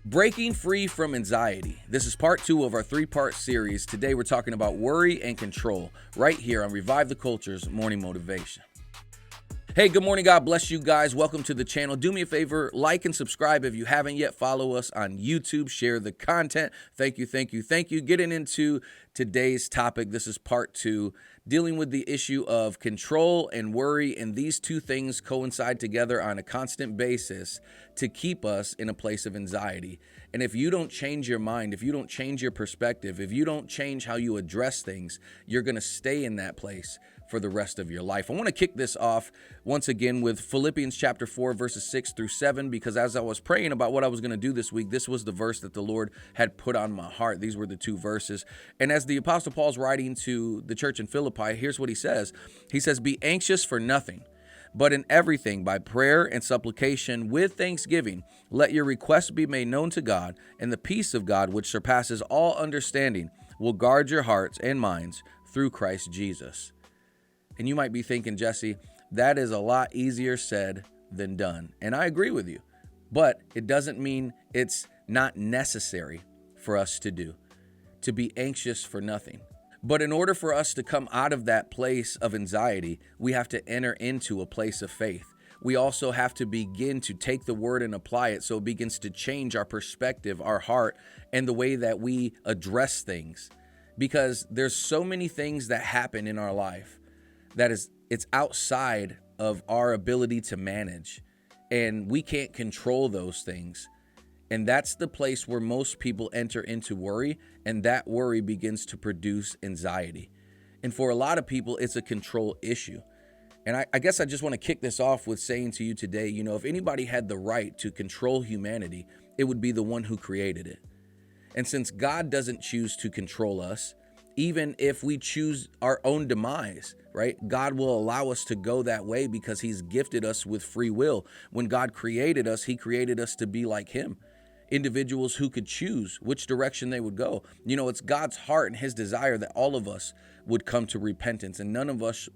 Breaking free from anxiety. This is part 2 of our 3-part series. Today we're talking about worry and control right here on Revive the Culture's Morning Motivation. Hey, good morning. God bless you guys. Welcome to the channel. Do me a favor, like and subscribe if you haven't yet. Follow us on YouTube. Share the content. Thank you. Getting into today's topic. This is part 2, dealing with the issue of control and worry. And these two things coincide together on a constant basis to keep us in a place of anxiety. And if you don't change your mind, if you don't change your perspective, if you don't change how you address things, you're going to stay in that place for the rest of your life. I want to kick this off once again with Philippians chapter 4, verses 6 through 7, because as I was praying about what I was going to do this week, this was the verse that the Lord had put on my heart. These were the two verses. And as the Apostle Paul's writing to the church in Philippi, here's what he says. He says, "Be anxious for nothing, but in everything by prayer and supplication with thanksgiving, let your requests be made known to God, and the peace of God, which surpasses all understanding, will guard your hearts and minds through Christ Jesus." And you might be thinking, Jesse, that is a lot easier said than done. And I agree with you, but it doesn't mean it's not necessary for us to do, to be anxious for nothing. But in order for us to come out of that place of anxiety, we have to enter into a place of faith. We also have to begin to take the word and apply it so it begins to change our perspective, our heart, and the way that we address things. Because there's so many things that happen in our life that it's outside of our ability to manage, and we can't control those things. And that's the place where most people enter into worry, and that worry begins to produce anxiety. And for a lot of people, it's a control issue. And I guess I just want to kick this off with saying to you today, if anybody had the right to control humanity, it would be the one who created it. And since God doesn't choose to control us, even if we choose our own demise, right? God will allow us to go that way because he's gifted us with free will. When God created us, he created us to be like him. Individuals who could choose which direction they would go. It's God's heart and his desire that all of us would come to repentance, and none of us,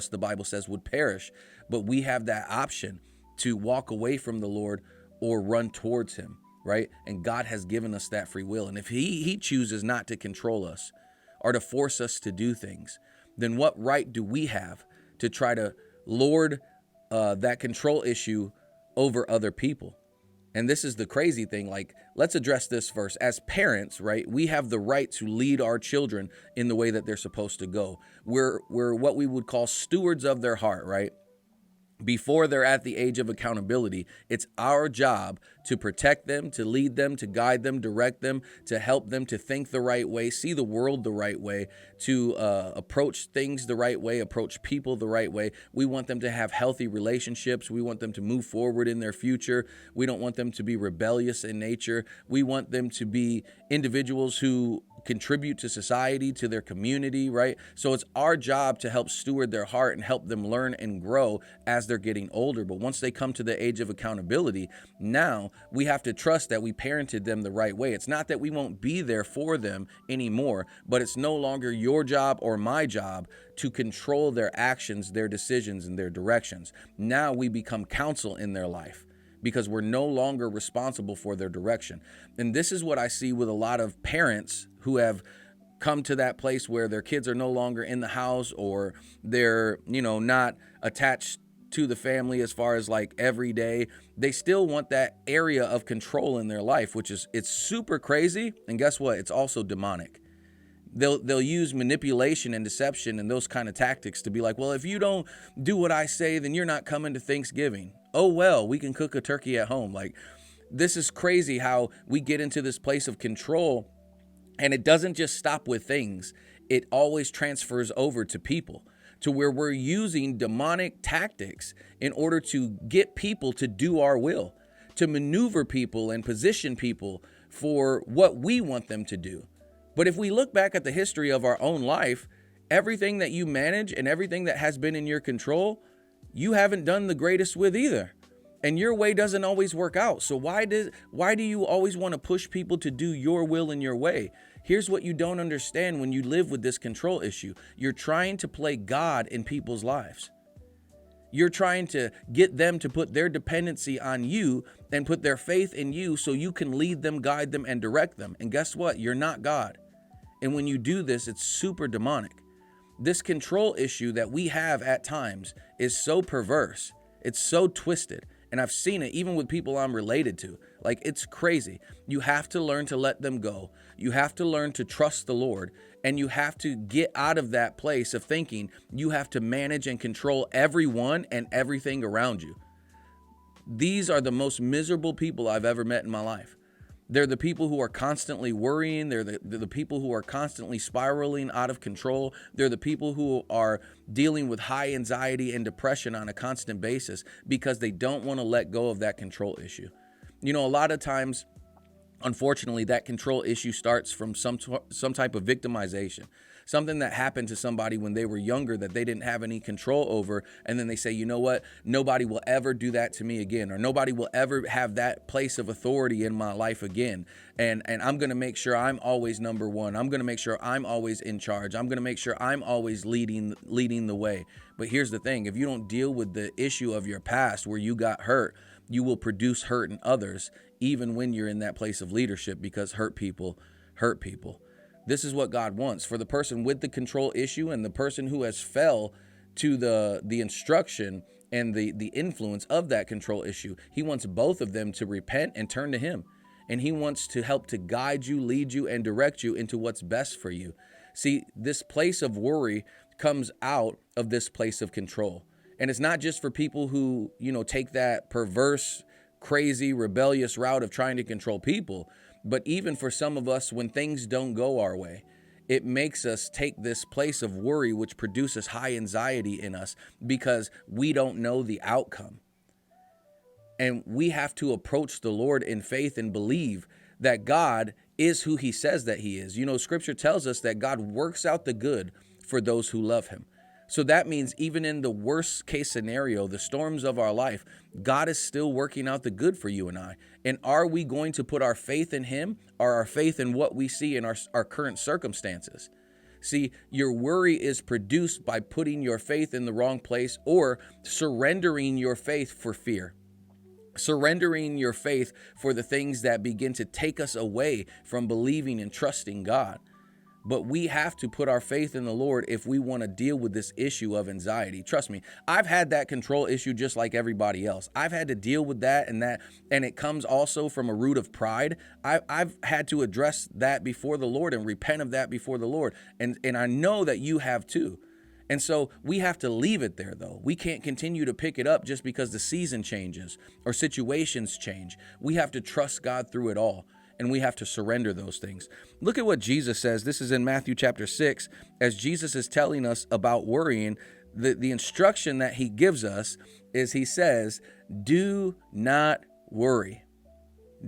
the Bible says, would perish, but we have that option to walk away from the Lord or run towards him, right? And God has given us that free will. And if he chooses not to control us or to force us to do things, then what right do we have to try to lord that control issue over other people? And this is the crazy thing. Let's address this first. As parents, right, we have the right to lead our children in the way that they're supposed to go. We're what we would call stewards of their heart, right? Before they're at the age of accountability, it's our job to protect them, to lead them, to guide them, direct them, to help them to think the right way, see the world the right way, to approach things the right way, approach people the right way. We want them to have healthy relationships. We want them to move forward in their future. We don't want them to be rebellious in nature. We want them to be individuals who contribute to society, to their community, right? So it's our job to help steward their heart and help them learn and grow as they're getting older. But once they come to the age of accountability, now we have to trust that we parented them the right way. It's not that we won't be there for them anymore, but it's no longer your job or my job to control their actions, their decisions, and their directions. Now we become counsel in their life, because we're no longer responsible for their direction. And this is what I see with a lot of parents who have come to that place where their kids are no longer in the house, or they're, not attached to the family as far as every day. They still want that area of control in their life, it's super crazy. And guess what? It's also demonic. They'll use manipulation and deception and those kind of tactics to be like, well, if you don't do what I say, then you're not coming to Thanksgiving. Oh, well, we can cook a turkey at home. This is crazy how we get into this place of control, and it doesn't just stop with things. It always transfers over to people, to where we're using demonic tactics in order to get people to do our will, to maneuver people and position people for what we want them to do. But if we look back at the history of our own life, everything that you manage and everything that has been in your control, you haven't done the greatest with either. And your way doesn't always work out. So why do you always want to push people to do your will in your way? Here's what you don't understand when you live with this control issue. You're trying to play God in people's lives. You're trying to get them to put their dependency on you and put their faith in you so you can lead them, guide them, and direct them. And guess what? You're not God. And when you do this, it's super demonic. This control issue that we have at times is so perverse. It's so twisted. And I've seen it even with people I'm related to. Like, it's crazy. You have to learn to let them go. You have to learn to trust the Lord. And you have to get out of that place of thinking you have to manage and control everyone and everything around you. These are the most miserable people I've ever met in my life. They're the people who are constantly worrying. They're the people who are constantly spiraling out of control. They're the people who are dealing with high anxiety and depression on a constant basis because they don't want to let go of that control issue. You know, a lot of times, unfortunately, that control issue starts from some type of victimization, something that happened to somebody when they were younger that they didn't have any control over. And then they say, you know what, nobody will ever do that to me again, or nobody will ever have that place of authority in my life again. And I'm going to make sure I'm always number one. I'm going to make sure I'm always in charge. I'm going to make sure I'm always leading the way. But here's the thing. If you don't deal with the issue of your past where you got hurt, you will produce hurt in others, even when you're in that place of leadership, because hurt people hurt people. This is what God wants for the person with the control issue and the person who has fell to the instruction and the influence of that control issue. He wants both of them to repent and turn to him. And he wants to help to guide you, lead you, and direct you into what's best for you. See, this place of worry comes out of this place of control. And it's not just for people who, take that perverse, crazy, rebellious route of trying to control people, but even for some of us, when things don't go our way, it makes us take this place of worry, which produces high anxiety in us because we don't know the outcome. And we have to approach the Lord in faith and believe that God is who he says that he is. Scripture tells us that God works out the good for those who love him. So that means even in the worst case scenario, the storms of our life, God is still working out the good for you and I. And are we going to put our faith in him or our faith in what we see in our current circumstances? See, your worry is produced by putting your faith in the wrong place or surrendering your faith for fear. Surrendering your faith for the things that begin to take us away from believing and trusting God. But we have to put our faith in the Lord if we want to deal with this issue of anxiety. Trust me, I've had that control issue just like everybody else. I've had to deal with that, and it comes also from a root of pride. I've had to address that before the Lord and repent of that before the Lord. And I know that you have too. And so we have to leave it there, though. We can't continue to pick it up just because the season changes or situations change. We have to trust God through it all. And we have to surrender those things. Look at what Jesus says. This is in Matthew chapter 6. As Jesus is telling us about worrying, the instruction that he gives us is he says, do not worry.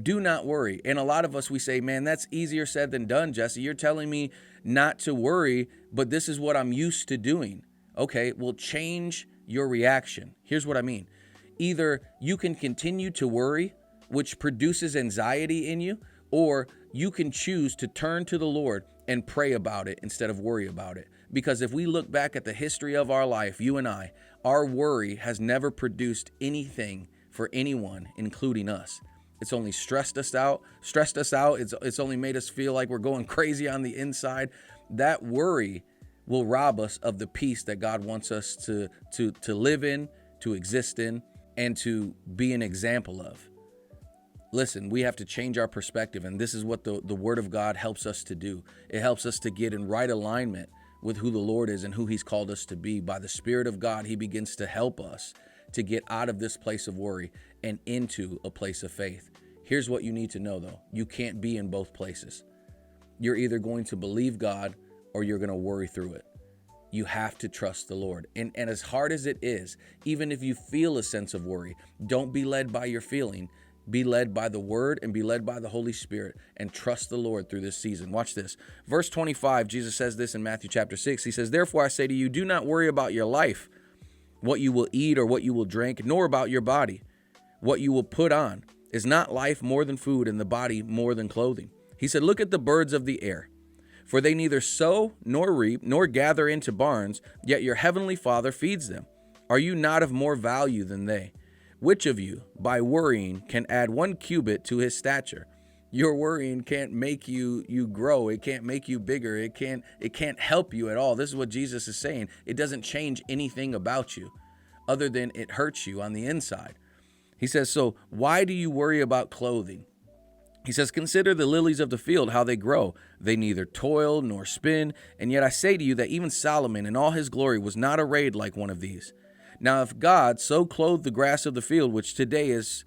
Do not worry. And a lot of us, we say, man, that's easier said than done, Jesse. You're telling me not to worry, but this is what I'm used to doing. Okay, well, change your reaction. Here's what I mean. Either you can continue to worry, which produces anxiety in you, or you can choose to turn to the Lord and pray about it instead of worry about it. Because if we look back at the history of our life, you and I, our worry has never produced anything for anyone, including us. It's only stressed us out. It's only made us feel like we're going crazy on the inside. That worry will rob us of the peace that God wants us to live in, to exist in, and to be an example of. Listen, we have to change our perspective, and this is what the Word of God helps us to do. It helps us to get in right alignment with who the Lord is and who he's called us to be. By the Spirit of God, he begins to help us to get out of this place of worry and into a place of faith. Here's what you need to know, though. You can't be in both places. You're either going to believe God or you're going to worry through it. You have to trust the Lord. And as hard as it is, even if you feel a sense of worry, don't be led by your feeling. Be led by the Word and be led by the Holy Spirit and trust the Lord through this season. Watch this. Verse 25, Jesus says this in Matthew chapter 6. He says, therefore I say to you, do not worry about your life, what you will eat or what you will drink, nor about your body, what you will put on. Is not life more than food and the body more than clothing? He said, look at the birds of the air, for they neither sow nor reap nor gather into barns, yet your heavenly Father feeds them. Are you not of more value than they? Which of you, by worrying, can add 1 cubit to his stature? Your worrying can't make you grow. It can't make you bigger. It can't help you at all. This is what Jesus is saying. It doesn't change anything about you other than it hurts you on the inside. He says, so why do you worry about clothing? He says, consider the lilies of the field, how they grow. They neither toil nor spin. And yet I say to you that even Solomon in all his glory was not arrayed like one of these. Now, if God so clothed the grass of the field, which today is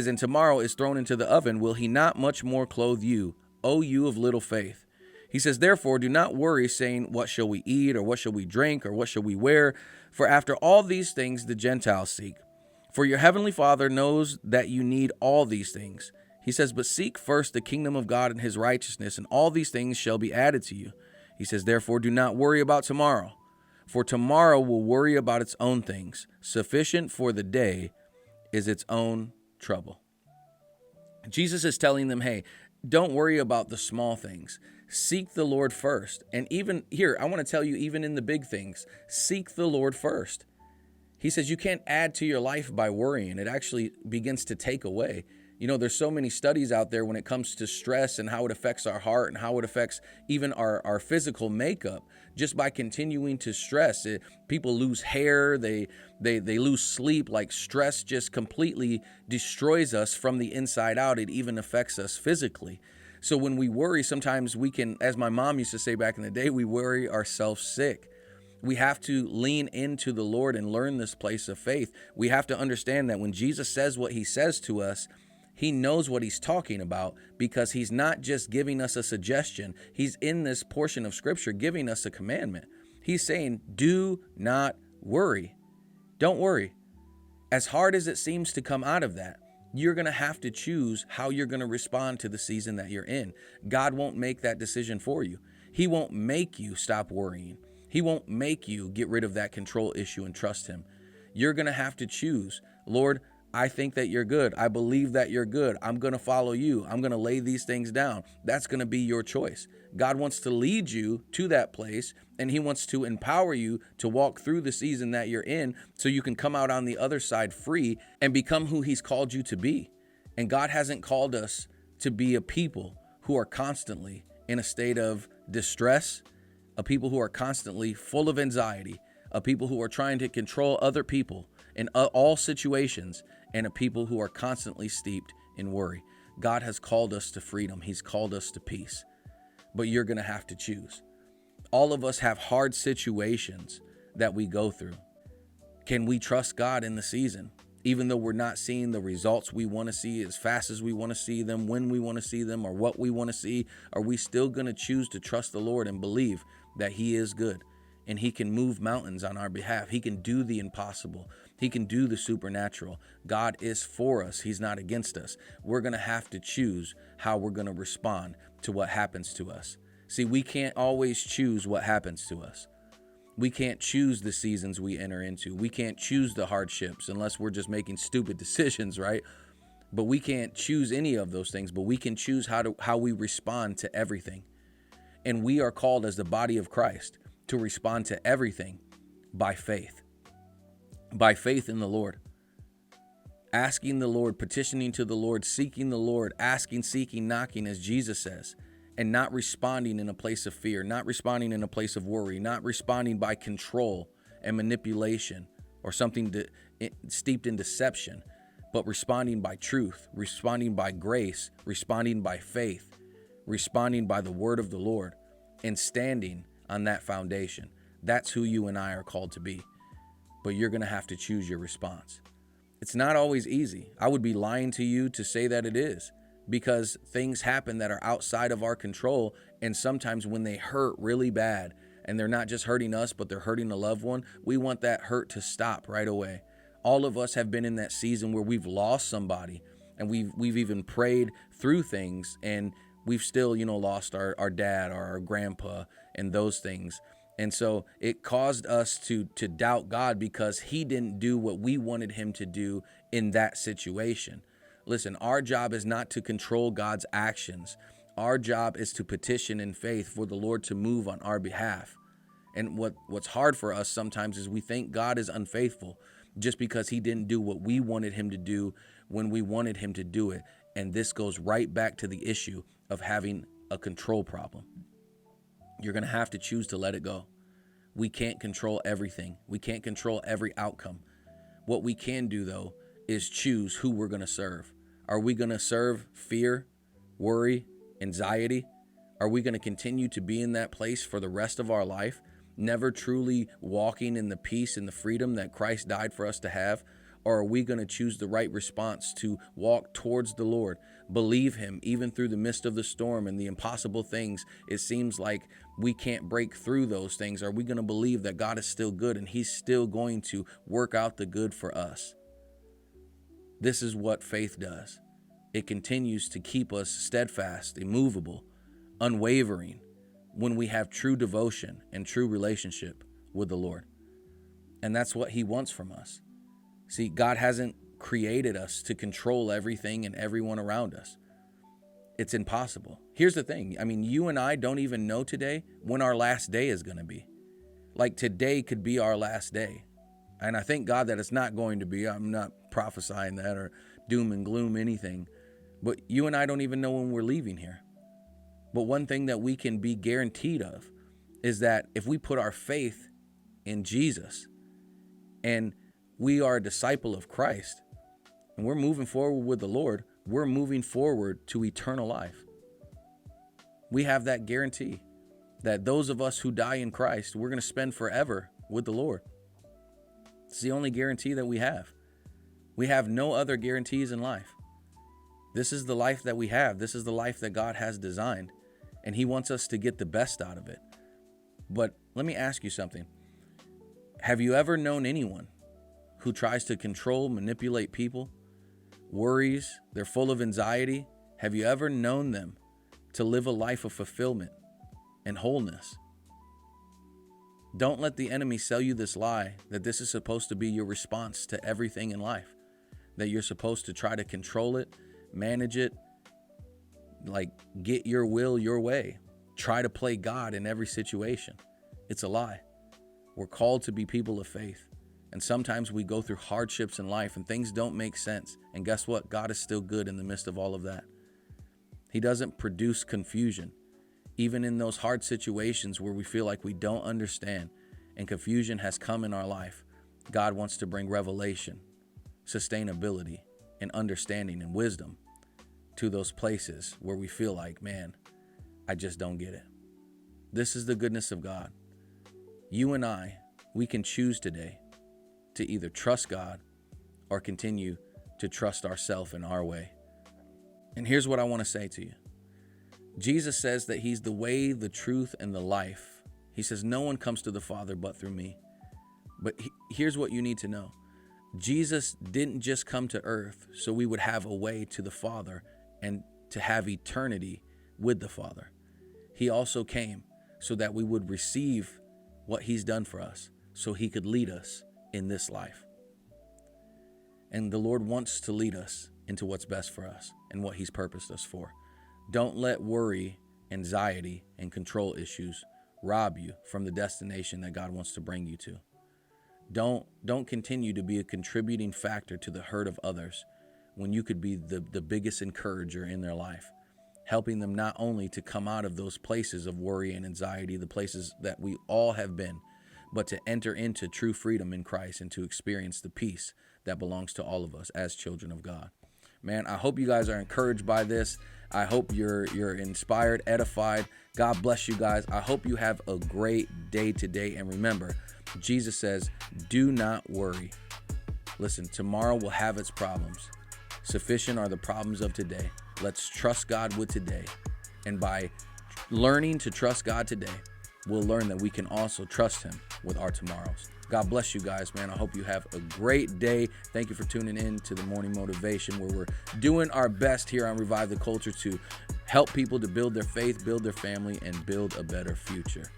and tomorrow is thrown into the oven, will he not much more clothe you, O you of little faith? He says, therefore, do not worry, saying, what shall we eat, or what shall we drink, or what shall we wear? For after all these things the Gentiles seek. For your heavenly Father knows that you need all these things. He says, but seek first the kingdom of God and his righteousness, and all these things shall be added to you. He says, therefore, do not worry about tomorrow, for tomorrow will worry about its own things. Sufficient for the day is its own trouble. Jesus is telling them, hey, don't worry about the small things. Seek the Lord first. And even here, I want to tell you, even in the big things, seek the Lord first. He says you can't add to your life by worrying. It actually begins to take away. You know, there's so many studies out there when it comes to stress and how it affects our heart and how it affects even our physical makeup. Just by continuing to stress, people lose hair, they lose sleep. Like stress just completely destroys us from the inside out. It even affects us physically. So when we worry, sometimes we can, as my mom used to say back in the day, we worry ourselves sick. We have to lean into the Lord and learn this place of faith. We have to understand that when Jesus says what he says to us, he knows what he's talking about, because he's not just giving us a suggestion. He's in this portion of scripture giving us a commandment. He's saying, do not worry. Don't worry. As hard as it seems to come out of that, you're going to have to choose how you're going to respond to the season that you're in. God won't make that decision for you. He won't make you stop worrying. He won't make you get rid of that control issue and trust him. You're going to have to choose, Lord, I think that you're good. I believe that you're good. I'm going to follow you. I'm going to lay these things down. That's going to be your choice. God wants to lead you to that place, and he wants to empower you to walk through the season that you're in so you can come out on the other side free and become who he's called you to be. And God hasn't called us to be a people who are constantly in a state of distress, a people who are constantly full of anxiety, a people who are trying to control other people in all situations, and a people who are constantly steeped in worry. God has called us to freedom. He's called us to peace. But you're going to have to choose. All of us have hard situations that we go through. Can we trust God in the season? Even though we're not seeing the results we want to see as fast as we want to see them, when we want to see them, or what we want to see, are we still going to choose to trust the Lord and believe that he is good and he can move mountains on our behalf? He can do the impossible. He can do the supernatural. God is for us. He's not against us. We're going to have to choose how we're going to respond to what happens to us. See, we can't always choose what happens to us. We can't choose the seasons we enter into. We can't choose the hardships unless we're just making stupid decisions, right? But we can't choose any of those things, but we can choose how we respond to everything. And we are called as the body of Christ to respond to everything by faith in the Lord, asking the Lord, petitioning to the Lord, seeking the Lord, asking, seeking, knocking, as Jesus says, and not responding in a place of fear, not responding in a place of worry, not responding by control and manipulation or something steeped in deception, but responding by truth, responding by grace, responding by faith, responding by the word of the Lord, and standing on that foundation. That's who you and I are called to be. But you're going to have to choose your response. It's not always easy. I would be lying to you to say that it is, because things happen that are outside of our control. And sometimes when they hurt really bad, and they're not just hurting us, but they're hurting a loved one, we want that hurt to stop right away. All of us have been in that season where we've lost somebody, and we've even prayed through things, and we've still, lost our dad or our grandpa and those things. And so it caused us to doubt God because he didn't do what we wanted him to do in that situation. Listen, our job is not to control God's actions. Our job is to petition in faith for the Lord to move on our behalf. And what's hard for us sometimes is we think God is unfaithful just because he didn't do what we wanted him to do when we wanted him to do it. And this goes right back to the issue of having a control problem. You're going to have to choose to let it go. We can't control everything. We can't control every outcome. What we can do, though, is choose who we're going to serve. Are we going to serve fear, worry, anxiety? Are we going to continue to be in that place for the rest of our life, never truly walking in the peace and the freedom that Christ died for us to have? Or are we going to choose the right response to walk towards the Lord, believe him even through the midst of the storm and the impossible things? It seems like we can't break through those things. Are we going to believe that God is still good and he's still going to work out the good for us? This is what faith does. It continues to keep us steadfast, immovable, unwavering when we have true devotion and true relationship with the Lord. And that's what he wants from us. See, God hasn't created us to control everything and everyone around us. It's impossible. Here's the thing. I mean, you and I don't even know today when our last day is going to be. Like today could be our last day. And I thank God that it's not going to be. I'm not prophesying that or doom and gloom anything. But you and I don't even know when we're leaving here. But one thing that we can be guaranteed of is that if we put our faith in Jesus and we are a disciple of Christ and we're moving forward with the Lord, we're moving forward to eternal life. We have that guarantee that those of us who die in Christ, we're going to spend forever with the Lord. It's the only guarantee that we have. We have no other guarantees in life. This is the life that we have. This is the life that God has designed, and he wants us to get the best out of it. But let me ask you something. Have you ever known anyone who tries to control, manipulate people, worries, they're full of anxiety? Have you ever known them to live a life of fulfillment and wholeness? Don't let the enemy sell you this lie that this is supposed to be your response to everything in life, that you're supposed to try to control it, manage it, like get your will your way, try to play God in every situation. It's a lie. We're called to be people of faith. And sometimes we go through hardships in life and things don't make sense. And guess what? God is still good in the midst of all of that. He doesn't produce confusion. Even in those hard situations where we feel like we don't understand and confusion has come in our life, God wants to bring revelation, sustainability, and understanding and wisdom to those places where we feel like, man, I just don't get it. This is the goodness of God. You and I, we can choose today to either trust God or continue to trust ourselves in our way. And here's what I want to say to you. Jesus says that he's the way, the truth, and the life. He says, no one comes to the Father but through me. But here's what you need to know. Jesus didn't just come to earth so we would have a way to the Father and to have eternity with the Father. He also came so that we would receive what he's done for us, so he could lead us in this life. And the Lord wants to lead us into what's best for us and what he's purposed us for. Don't let worry, anxiety, and control issues rob you from the destination that God wants to bring you to. Don't continue to be a contributing factor to the hurt of others when you could be the biggest encourager in their life, helping them not only to come out of those places of worry and anxiety, the places that we all have been, but to enter into true freedom in Christ and to experience the peace that belongs to all of us as children of God. Man, I hope you guys are encouraged by this. I hope you're inspired, edified. God bless you guys. I hope you have a great day today. And remember, Jesus says, do not worry. Listen, tomorrow will have its problems. Sufficient are the problems of today. Let's trust God with today. And by learning to trust God today, we'll learn that we can also trust him with our tomorrows. God bless you guys, man. I hope you have a great day. Thank you for tuning in to the Morning Motivation, where we're doing our best here on Revive the Culture to help people to build their faith, build their family, and build a better future.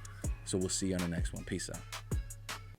So we'll see you on the next one. Peace out.